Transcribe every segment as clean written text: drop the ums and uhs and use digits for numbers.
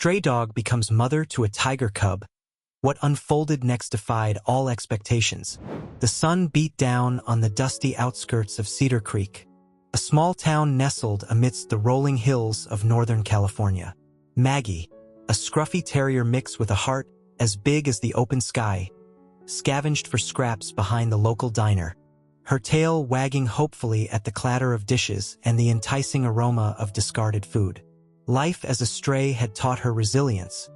stray dog becomes mother to a tiger cub. What unfolded next defied all expectations. The sun beat down on the dusty outskirts of Cedar Creek, a small town nestled amidst the rolling hills of Northern California. Maggie, a scruffy terrier mix with a heart as big as the open sky, scavenged for scraps behind the local diner, her tail wagging hopefully at the clatter of dishes and the enticing aroma of discarded food. Life as a stray had taught her resilience,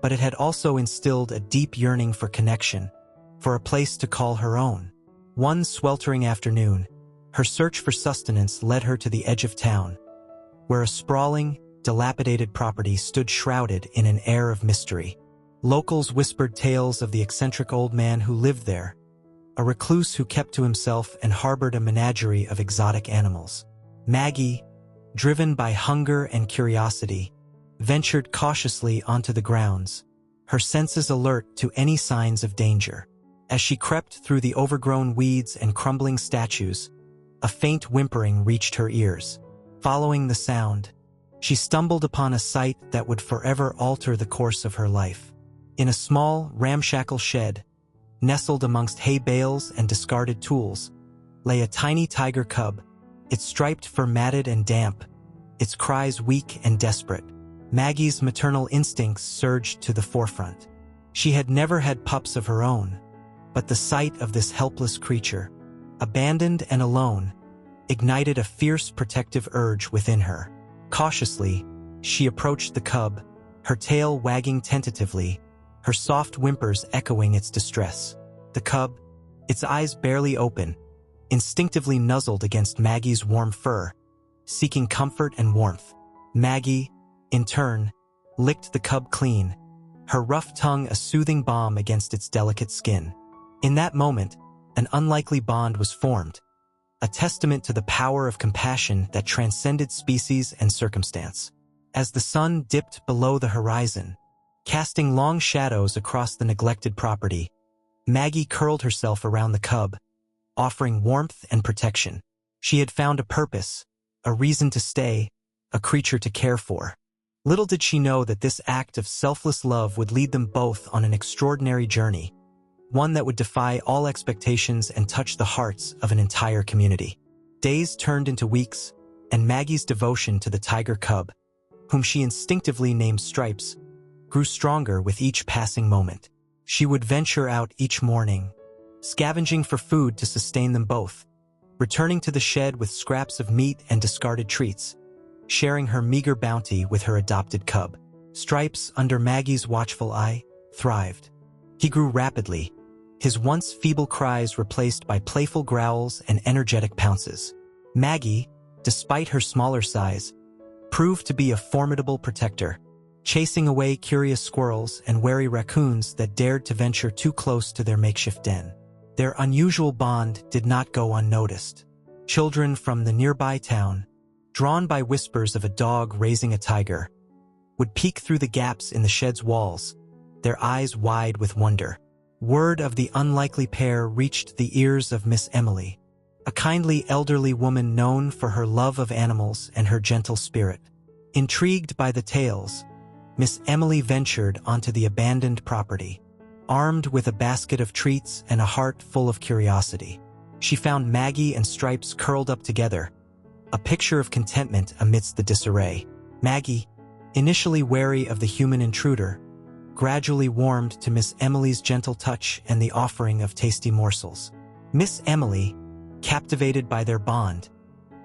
but it had also instilled a deep yearning for connection, for a place to call her own. One sweltering afternoon, her search for sustenance led her to the edge of town, where a sprawling, dilapidated property stood shrouded in an air of mystery. Locals whispered tales of the eccentric old man who lived there, a recluse who kept to himself and harbored a menagerie of exotic animals. Maggie, driven by hunger and curiosity, ventured cautiously onto the grounds, her senses alert to any signs of danger. As she crept through the overgrown weeds and crumbling statues, a faint whimpering reached her ears. Following the sound, she stumbled upon a sight that would forever alter the course of her life. In a small, ramshackle shed, nestled amongst hay bales and discarded tools, lay a tiny tiger cub, its striped fur matted and damp, its cries weak and desperate. Maggie's maternal instincts surged to the forefront. She had never had pups of her own, but the sight of this helpless creature, abandoned and alone, ignited a fierce protective urge within her. Cautiously, she approached the cub, her tail wagging tentatively, her soft whimpers echoing its distress. The cub, its eyes barely open, instinctively nuzzled against Maggie's warm fur, seeking comfort and warmth. Maggie, in turn, licked the cub clean, her rough tongue a soothing balm against its delicate skin. In that moment, an unlikely bond was formed, a testament to the power of compassion that transcended species and circumstance. As the sun dipped below the horizon, casting long shadows across the neglected property, Maggie curled herself around the cub, offering warmth and protection. She had found a purpose, a reason to stay, a creature to care for. Little did she know that this act of selfless love would lead them both on an extraordinary journey, one that would defy all expectations and touch the hearts of an entire community. Days turned into weeks, and Maggie's devotion to the tiger cub, whom she instinctively named Stripes, grew stronger with each passing moment. She would venture out each morning, scavenging for food to sustain them both, returning to the shed with scraps of meat and discarded treats, sharing her meager bounty with her adopted cub. Stripes, under Maggie's watchful eye, thrived. He grew rapidly, his once feeble cries replaced by playful growls and energetic pounces. Maggie, despite her smaller size, proved to be a formidable protector, chasing away curious squirrels and wary raccoons that dared to venture too close to their makeshift den. Their unusual bond did not go unnoticed. Children from the nearby town, drawn by whispers of a dog raising a tiger, would peek through the gaps in the shed's walls, their eyes wide with wonder. Word of the unlikely pair reached the ears of Miss Emily, a kindly elderly woman known for her love of animals and her gentle spirit. Intrigued by the tales, Miss Emily ventured onto the abandoned property, armed with a basket of treats and a heart full of curiosity. She found Maggie and Stripes curled up together, a picture of contentment amidst the disarray. Maggie, initially wary of the human intruder, gradually warmed to Miss Emily's gentle touch and the offering of tasty morsels. Miss Emily, captivated by their bond,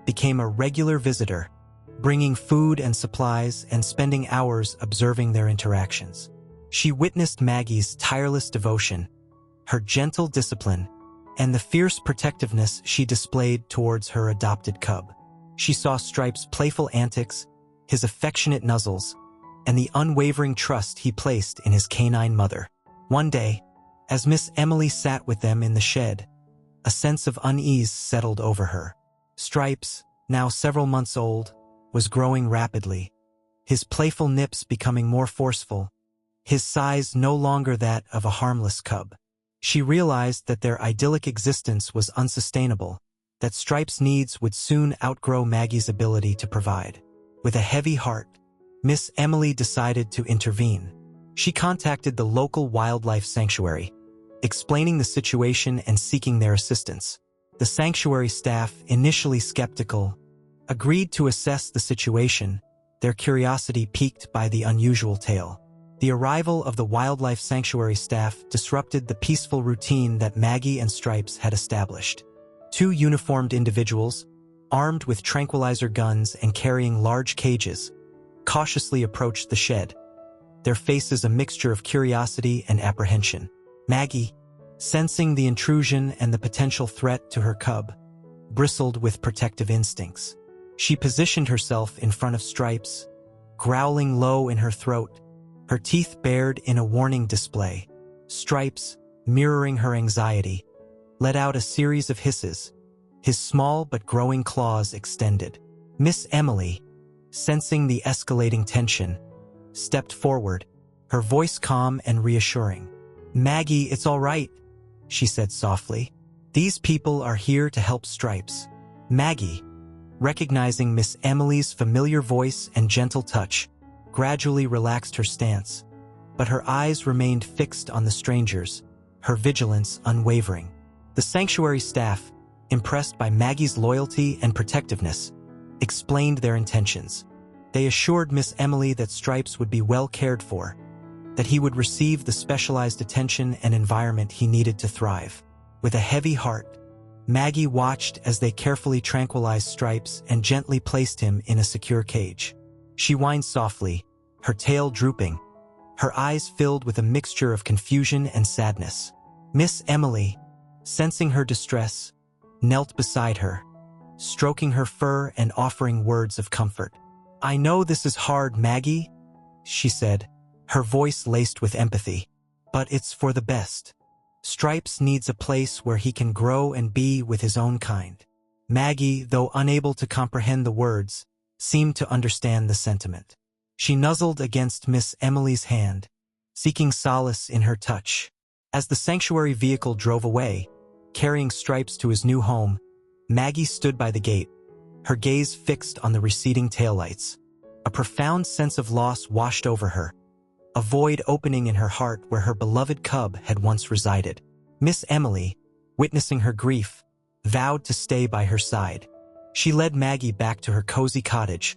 became a regular visitor, bringing food and supplies and spending hours observing their interactions. She witnessed Maggie's tireless devotion, her gentle discipline, and the fierce protectiveness she displayed towards her adopted cub. She saw Stripes' playful antics, his affectionate nuzzles, and the unwavering trust he placed in his canine mother. One day, as Miss Emily sat with them in the shed, a sense of unease settled over her. Stripes, now several months old, was growing rapidly, his playful nips becoming more forceful, his size no longer that of a harmless cub. She realized that their idyllic existence was unsustainable, that Stripes' needs would soon outgrow Maggie's ability to provide. With a heavy heart, Miss Emily decided to intervene. She contacted the local wildlife sanctuary, explaining the situation and seeking their assistance. The sanctuary staff, initially skeptical, agreed to assess the situation, their curiosity piqued by the unusual tale. The arrival of the wildlife sanctuary staff disrupted the peaceful routine that Maggie and Stripes had established. Two uniformed individuals, armed with tranquilizer guns and carrying large cages, cautiously approached the shed, their faces a mixture of curiosity and apprehension. Maggie, sensing the intrusion and the potential threat to her cub, bristled with protective instincts. She positioned herself in front of Stripes, growling low in her throat, her teeth bared in a warning display. Stripes, mirroring her anxiety, let out a series of hisses, his small but growing claws extended. Miss Emily, sensing the escalating tension, stepped forward, her voice calm and reassuring. "Maggie, it's all right," she said softly. "These people are here to help Stripes." Maggie, recognizing Miss Emily's familiar voice and gentle touch, gradually relaxed her stance, but her eyes remained fixed on the strangers, her vigilance unwavering. The sanctuary staff, impressed by Maggie's loyalty and protectiveness, explained their intentions. They assured Miss Emily that Stripes would be well cared for, that he would receive the specialized attention and environment he needed to thrive. With a heavy heart, Maggie watched as they carefully tranquilized Stripes and gently placed him in a secure cage. She whined softly, her tail drooping, her eyes filled with a mixture of confusion and sadness. Miss Emily, sensing her distress, knelt beside her, stroking her fur and offering words of comfort. "I know this is hard, Maggie," she said, her voice laced with empathy, "but it's for the best. Stripes needs a place where he can grow and be with his own kind." Maggie, though unable to comprehend the words, seemed to understand the sentiment. She nuzzled against Miss Emily's hand, seeking solace in her touch. As the sanctuary vehicle drove away, carrying Stripes to his new home, Maggie stood by the gate, her gaze fixed on the receding taillights. A profound sense of loss washed over her, a void opening in her heart where her beloved cub had once resided. Miss Emily, witnessing her grief, vowed to stay by her side. She led Maggie back to her cozy cottage,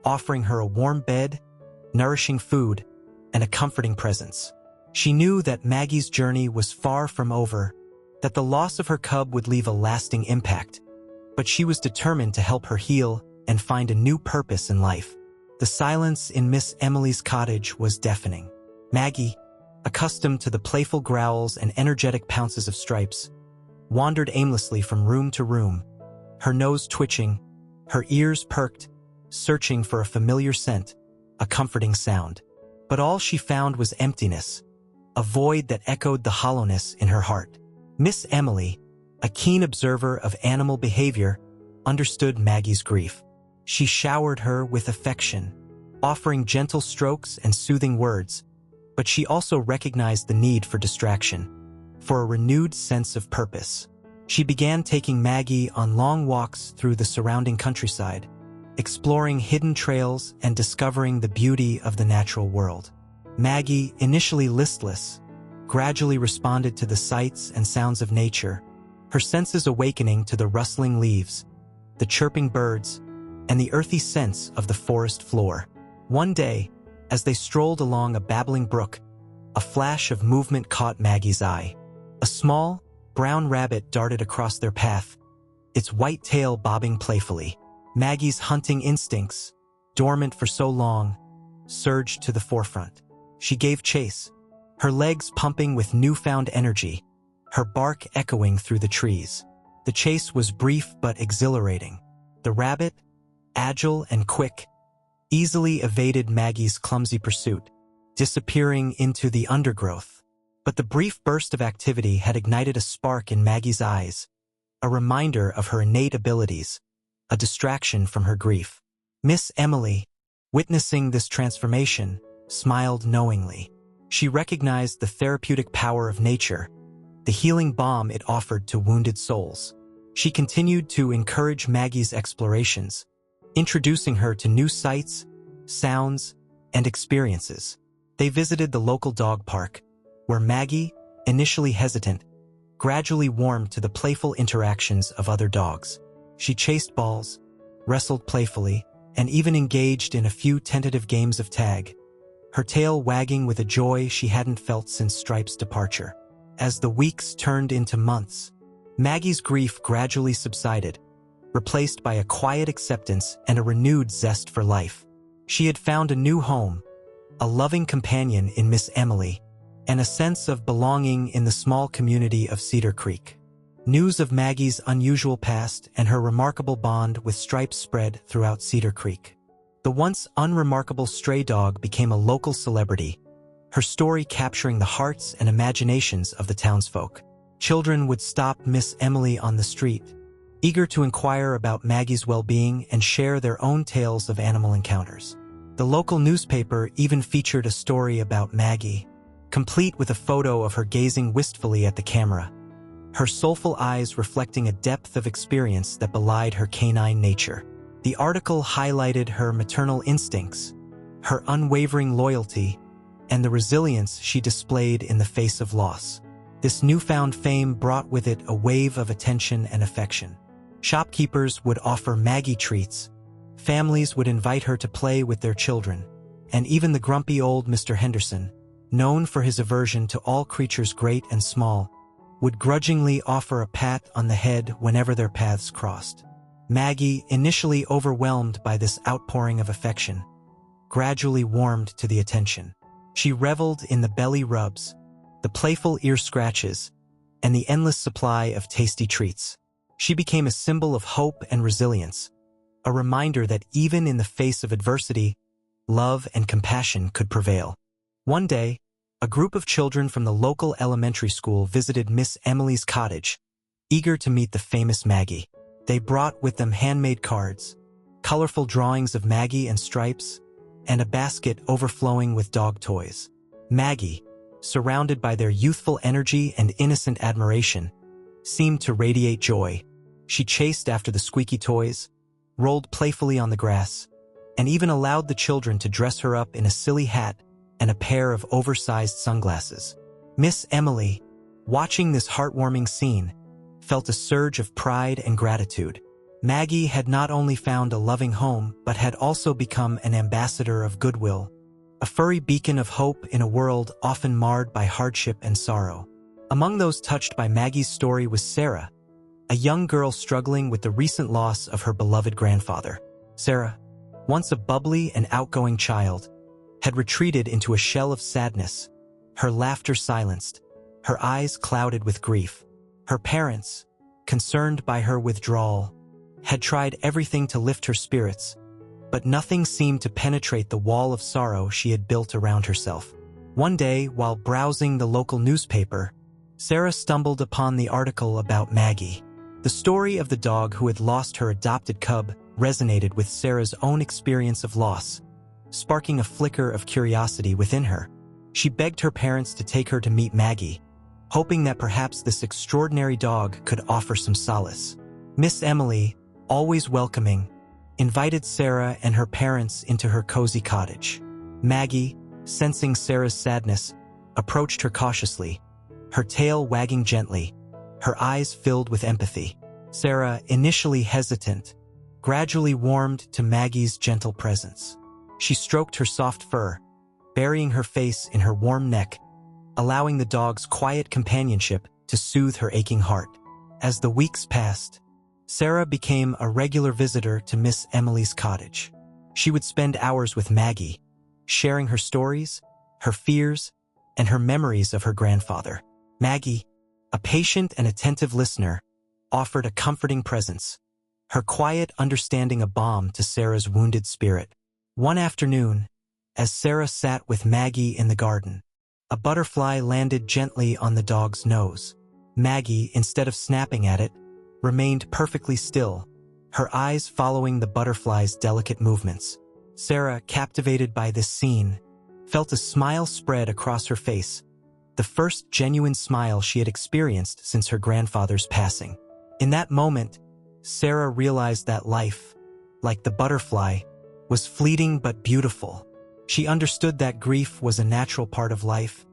offering her a warm bed, nourishing food, and a comforting presence. She knew that Maggie's journey was far from over, that the loss of her cub would leave a lasting impact, but she was determined to help her heal and find a new purpose in life. The silence in Miss Emily's cottage was deafening. Maggie, accustomed to the playful growls and energetic pounces of Stripes, wandered aimlessly from room to room, her nose twitching, her ears perked, searching for a familiar scent, a comforting sound. But all she found was emptiness, a void that echoed the hollowness in her heart. Miss Emily, a keen observer of animal behavior, understood Maggie's grief. She showered her with affection, offering gentle strokes and soothing words, but she also recognized the need for distraction, for a renewed sense of purpose. She began taking Maggie on long walks through the surrounding countryside, exploring hidden trails and discovering the beauty of the natural world. Maggie, initially listless, gradually responded to the sights and sounds of nature, her senses awakening to the rustling leaves, the chirping birds, and the earthy scents of the forest floor. One day, as they strolled along a babbling brook, a flash of movement caught Maggie's eye. A small, brown rabbit darted across their path, its white tail bobbing playfully. Maggie's hunting instincts, dormant for so long, surged to the forefront. She gave chase, her legs pumping with newfound energy, her bark echoing through the trees. The chase was brief but exhilarating. The rabbit, agile and quick, easily evaded Maggie's clumsy pursuit, disappearing into the undergrowth. But the brief burst of activity had ignited a spark in Maggie's eyes, a reminder of her innate abilities, a distraction from her grief. Miss Emily, witnessing this transformation, smiled knowingly. She recognized the therapeutic power of nature, the healing balm it offered to wounded souls. She continued to encourage Maggie's explorations, introducing her to new sights, sounds, and experiences. They visited the local dog park, where Maggie, initially hesitant, gradually warmed to the playful interactions of other dogs. She chased balls, wrestled playfully, and even engaged in a few tentative games of tag, her tail wagging with a joy she hadn't felt since Stripe's departure. As the weeks turned into months, Maggie's grief gradually subsided, replaced by a quiet acceptance and a renewed zest for life. She had found a new home, a loving companion in Miss Emily, and a sense of belonging in the small community of Cedar Creek. News of Maggie's unusual past and her remarkable bond with Stripe spread throughout Cedar Creek. The once unremarkable stray dog became a local celebrity, her story capturing the hearts and imaginations of the townsfolk. Children would stop Miss Emily on the street, eager to inquire about Maggie's well-being and share their own tales of animal encounters. The local newspaper even featured a story about Maggie, complete with a photo of her gazing wistfully at the camera, her soulful eyes reflecting a depth of experience that belied her canine nature. The article highlighted her maternal instincts, her unwavering loyalty, and the resilience she displayed in the face of loss. This newfound fame brought with it a wave of attention and affection. Shopkeepers would offer Maggie treats, families would invite her to play with their children, and even the grumpy old Mr. Henderson, known for his aversion to all creatures great and small, would grudgingly offer a pat on the head whenever their paths crossed. Maggie, initially overwhelmed by this outpouring of affection, gradually warmed to the attention. She reveled in the belly rubs, the playful ear scratches, and the endless supply of tasty treats. She became a symbol of hope and resilience, a reminder that even in the face of adversity, love and compassion could prevail. One day, a group of children from the local elementary school visited Miss Emily's cottage, eager to meet the famous Maggie. They brought with them handmade cards, colorful drawings of Maggie and Stripes, and a basket overflowing with dog toys. Maggie, surrounded by their youthful energy and innocent admiration, seemed to radiate joy. She chased after the squeaky toys, rolled playfully on the grass, and even allowed the children to dress her up in a silly hat and a pair of oversized sunglasses. Miss Emily, watching this heartwarming scene, felt a surge of pride and gratitude. Maggie had not only found a loving home but had also become an ambassador of goodwill, a furry beacon of hope in a world often marred by hardship and sorrow. Among those touched by Maggie's story was Sarah, a young girl struggling with the recent loss of her beloved grandfather. Sarah, once a bubbly and outgoing child, had retreated into a shell of sadness, her laughter silenced, her eyes clouded with grief. Her parents, concerned by her withdrawal, had tried everything to lift her spirits, but nothing seemed to penetrate the wall of sorrow she had built around herself. One day, while browsing the local newspaper, Sarah stumbled upon the article about Maggie. The story of the dog who had lost her adopted cub resonated with Sarah's own experience of loss, sparking a flicker of curiosity within her. She begged her parents to take her to meet Maggie, hoping that perhaps this extraordinary dog could offer some solace. Miss Emily, always welcoming, invited Sarah and her parents into her cozy cottage. Maggie, sensing Sarah's sadness, approached her cautiously, her tail wagging gently, her eyes filled with empathy. Sarah, initially hesitant, gradually warmed to Maggie's gentle presence. She stroked her soft fur, burying her face in her warm neck, allowing the dog's quiet companionship to soothe her aching heart. As the weeks passed, Sarah became a regular visitor to Miss Emily's cottage. She would spend hours with Maggie, sharing her stories, her fears, and her memories of her grandfather. Maggie, a patient and attentive listener, offered a comforting presence, her quiet understanding a balm to Sarah's wounded spirit. One afternoon, as Sarah sat with Maggie in the garden, a butterfly landed gently on the dog's nose. Maggie, instead of snapping at it, remained perfectly still, her eyes following the butterfly's delicate movements. Sarah, captivated by this scene, felt a smile spread across her face, the first genuine smile she had experienced since her grandfather's passing. In that moment, Sarah realized that life, like the butterfly, was fleeting but beautiful, She understood that grief was a natural part of life,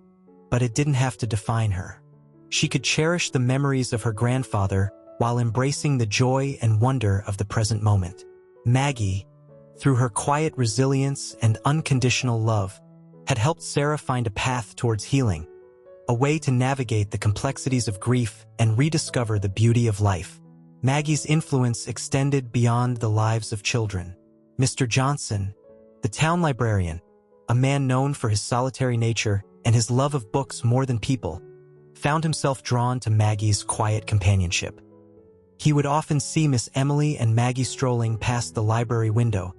but it didn't have to define her. She could cherish the memories of her grandfather while embracing the joy and wonder of the present moment. Maggie, through her quiet resilience and unconditional love, had helped Sarah find a path towards healing, a way to navigate the complexities of grief and rediscover the beauty of life. Maggie's influence extended beyond the lives of children. Mr. Johnson, the town librarian, a man known for his solitary nature and his love of books more than people, found himself drawn to Maggie's quiet companionship. He would often see Miss Emily and Maggie strolling past the library window,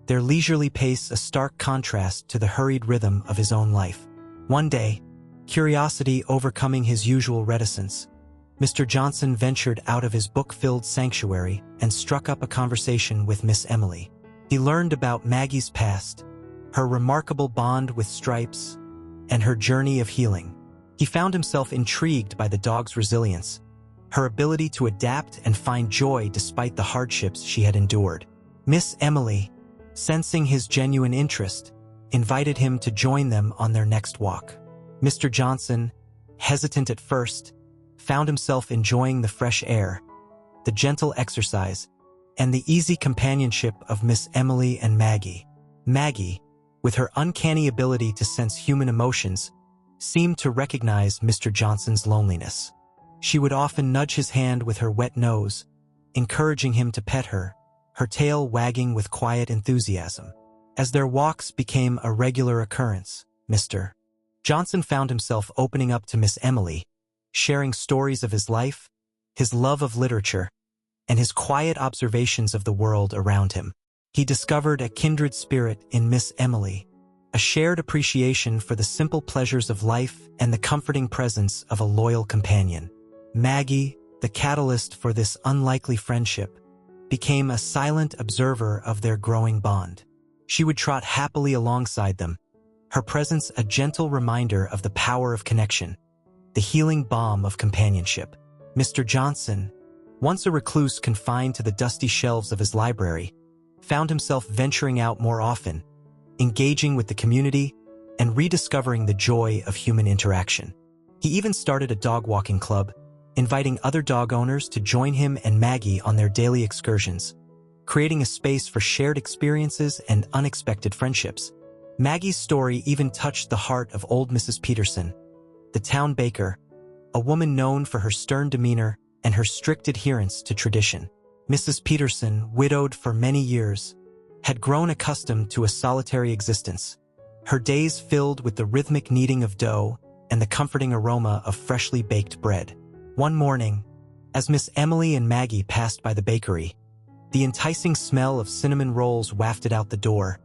their leisurely pace a stark contrast to the hurried rhythm of his own life. One day, curiosity overcoming his usual reticence, Mr. Johnson ventured out of his book-filled sanctuary and struck up a conversation with Miss Emily. He learned about Maggie's past, her remarkable bond with Stripes, and her journey of healing. He found himself intrigued by the dog's resilience, her ability to adapt and find joy despite the hardships she had endured. Miss Emily, sensing his genuine interest, invited him to join them on their next walk. Mr. Johnson, hesitant at first, found himself enjoying the fresh air, the gentle exercise, and the easy companionship of Miss Emily and Maggie. Maggie, with her uncanny ability to sense human emotions, seemed to recognize Mr. Johnson's loneliness. She would often nudge his hand with her wet nose, encouraging him to pet her, her tail wagging with quiet enthusiasm. As their walks became a regular occurrence, Mr. Johnson found himself opening up to Miss Emily, sharing stories of his life, his love of literature, and his quiet observations of the world around him. He discovered a kindred spirit in Miss Emily, a shared appreciation for the simple pleasures of life and the comforting presence of a loyal companion. Maggie, the catalyst for this unlikely friendship, became a silent observer of their growing bond. She would trot happily alongside them, her presence a gentle reminder of the power of connection, the healing balm of companionship. Mr. Johnson, once a recluse confined to the dusty shelves of his library, found himself venturing out more often, engaging with the community, and rediscovering the joy of human interaction. He even started a dog-walking club, inviting other dog owners to join him and Maggie on their daily excursions, creating a space for shared experiences and unexpected friendships. Maggie's story even touched the heart of old Mrs. Peterson, the town baker, a woman known for her stern demeanor and her strict adherence to tradition. Mrs. Peterson, widowed for many years, had grown accustomed to a solitary existence, her days filled with the rhythmic kneading of dough and the comforting aroma of freshly baked bread. One morning, as Miss Emily and Maggie passed by the bakery, the enticing smell of cinnamon rolls wafted out the door,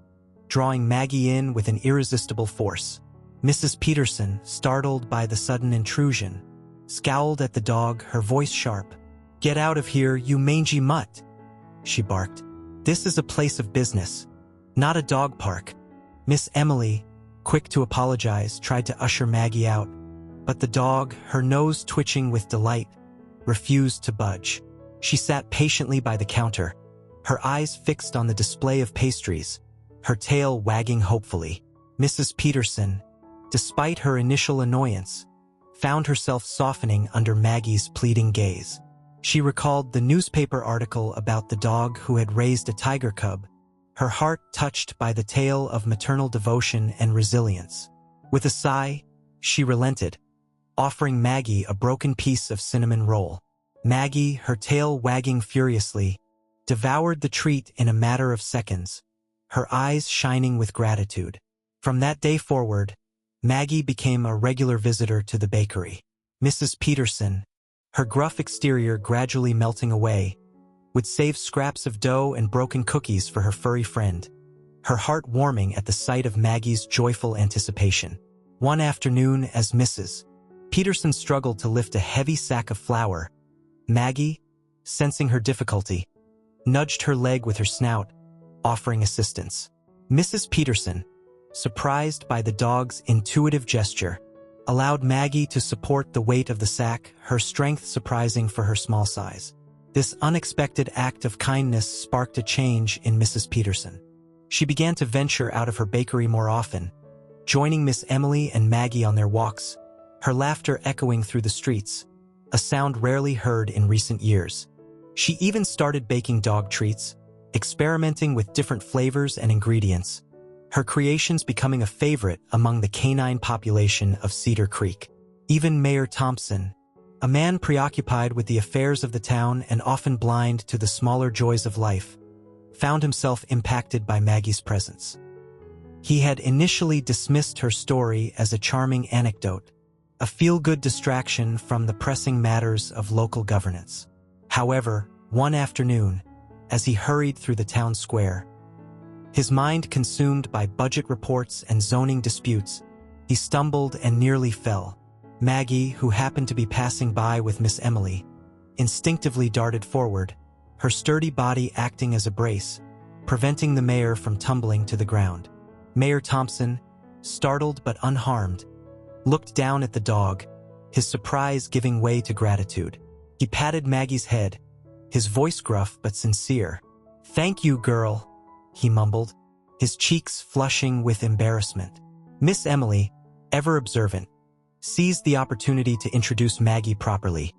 drawing Maggie in with an irresistible force. Mrs. Peterson, startled by the sudden intrusion, scowled at the dog, her voice sharp. "Get out of here, you mangy mutt," she barked. "This is a place of business, not a dog park." Miss Emily, quick to apologize, tried to usher Maggie out, but the dog, her nose twitching with delight, refused to budge. She sat patiently by the counter, her eyes fixed on the display of pastries, her tail wagging hopefully. Mrs. Peterson, despite her initial annoyance, found herself softening under Maggie's pleading gaze. She recalled the newspaper article about the dog who had raised a tiger cub, her heart touched by the tale of maternal devotion and resilience. With a sigh, she relented, offering Maggie a broken piece of cinnamon roll. Maggie, her tail wagging furiously, devoured the treat in a matter of seconds, her eyes shining with gratitude. From that day forward, Maggie became a regular visitor to the bakery. Mrs. Peterson, her gruff exterior gradually melting away, would save scraps of dough and broken cookies for her furry friend, her heart warming at the sight of Maggie's joyful anticipation. One afternoon, as Mrs. Peterson struggled to lift a heavy sack of flour, Maggie, sensing her difficulty, nudged her leg with her snout, offering assistance. Mrs. Peterson, surprised by the dog's intuitive gesture, allowed Maggie to support the weight of the sack, her strength surprising for her small size. This unexpected act of kindness sparked a change in Mrs. Peterson. She began to venture out of her bakery more often, joining Miss Emily and Maggie on their walks, her laughter echoing through the streets, a sound rarely heard in recent years. She even started baking dog treats, experimenting with different flavors and ingredients, her creations becoming a favorite among the canine population of Cedar Creek. Even Mayor Thompson, a man preoccupied with the affairs of the town and often blind to the smaller joys of life, found himself impacted by Maggie's presence. He had initially dismissed her story as a charming anecdote, a feel-good distraction from the pressing matters of local governance. However, one afternoon, as he hurried through the town square, his mind consumed by budget reports and zoning disputes, he stumbled and nearly fell. Maggie, who happened to be passing by with Miss Emily, instinctively darted forward, her sturdy body acting as a brace, preventing the mayor from tumbling to the ground. Mayor Thompson, startled but unharmed, looked down at the dog, his surprise giving way to gratitude. He patted Maggie's head, his voice gruff but sincere. "Thank you, girl," he mumbled, his cheeks flushing with embarrassment. Miss Emily, ever observant, seized the opportunity to introduce Maggie properly,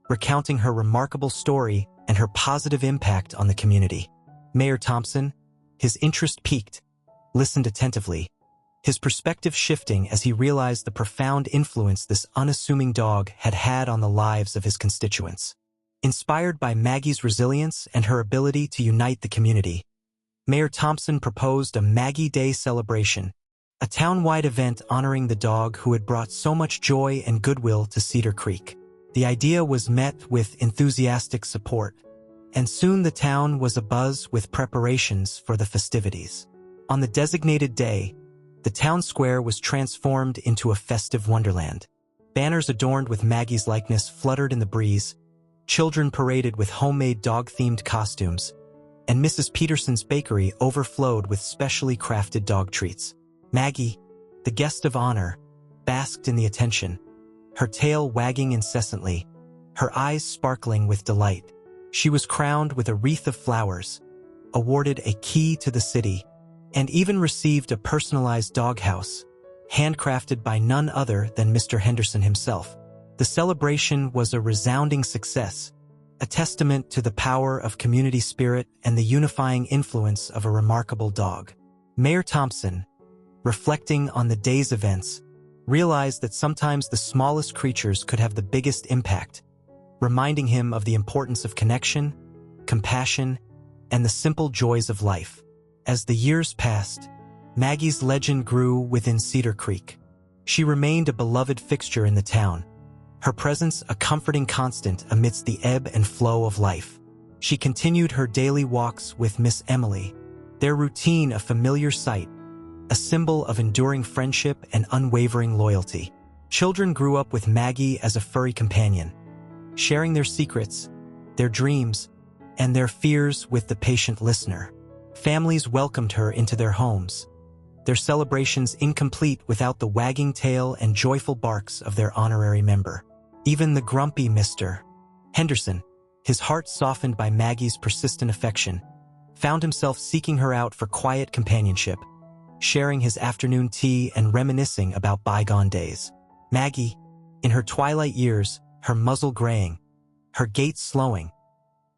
recounting her remarkable story and her positive impact on the community. Mayor Thompson, his interest piqued, listened attentively, his perspective shifting as he realized the profound influence this unassuming dog had had on the lives of his constituents. Inspired by Maggie's resilience and her ability to unite the community, Mayor Thompson proposed a Maggie Day celebration, a town-wide event honoring the dog who had brought so much joy and goodwill to Cedar Creek. The idea was met with enthusiastic support, and soon the town was abuzz with preparations for the festivities. On the designated day, the town square was transformed into a festive wonderland. Banners adorned with Maggie's likeness fluttered in the breeze, children paraded with homemade dog-themed costumes, and Mrs. Peterson's bakery overflowed with specially crafted dog treats. Maggie, the guest of honor, basked in the attention, her tail wagging incessantly, her eyes sparkling with delight. She was crowned with a wreath of flowers, awarded a key to the city, and even received a personalized doghouse, handcrafted by none other than Mr. Henderson himself. The celebration was a resounding success, a testament to the power of community spirit and the unifying influence of a remarkable dog. Mayor Thompson, reflecting on the day's events, realized that sometimes the smallest creatures could have the biggest impact, reminding him of the importance of connection, compassion, and the simple joys of life. As the years passed, Maggie's legend grew within Cedar Creek. She remained a beloved fixture in the town, her presence a comforting constant amidst the ebb and flow of life. She continued her daily walks with Miss Emily, their routine a familiar sight, a symbol of enduring friendship and unwavering loyalty. Children grew up with Maggie as a furry companion, sharing their secrets, their dreams, and their fears with the patient listener. Families welcomed her into their homes, their celebrations incomplete without the wagging tail and joyful barks of their honorary member. Even the grumpy Mr. Henderson, his heart softened by Maggie's persistent affection, found himself seeking her out for quiet companionship, sharing his afternoon tea and reminiscing about bygone days. Maggie, in her twilight years, her muzzle graying, her gait slowing,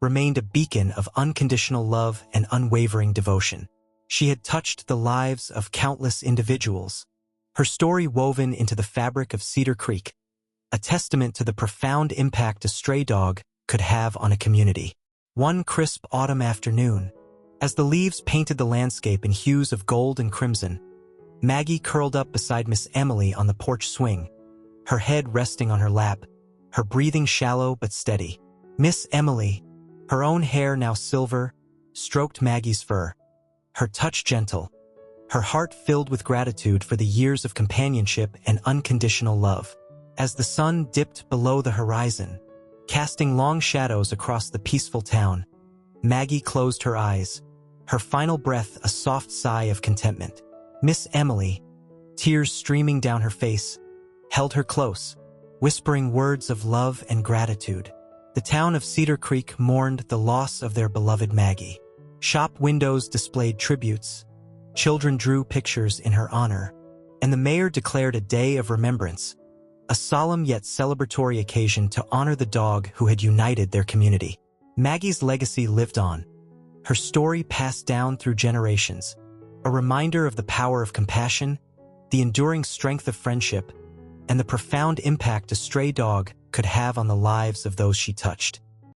remained a beacon of unconditional love and unwavering devotion. She had touched the lives of countless individuals, her story woven into the fabric of Cedar Creek, a testament to the profound impact a stray dog could have on a community. One crisp autumn afternoon, as the leaves painted the landscape in hues of gold and crimson, Maggie curled up beside Miss Emily on the porch swing, her head resting on her lap, her breathing shallow but steady. Miss Emily, her own hair now silver, stroked Maggie's fur, her touch gentle, her heart filled with gratitude for the years of companionship and unconditional love. As the sun dipped below the horizon, casting long shadows across the peaceful town, Maggie closed her eyes, her final breath a soft sigh of contentment. Miss Emily, tears streaming down her face, held her close, whispering words of love and gratitude. The town of Cedar Creek mourned the loss of their beloved Maggie. Shop windows displayed tributes, Children drew pictures in her honor, and the mayor declared a day of remembrance, a solemn yet celebratory occasion to honor the dog who had united their community. Maggie's legacy lived on, her story passed down through generations, a reminder of the power of compassion, the enduring strength of friendship, and the profound impact a stray dog could have on the lives of those she touched.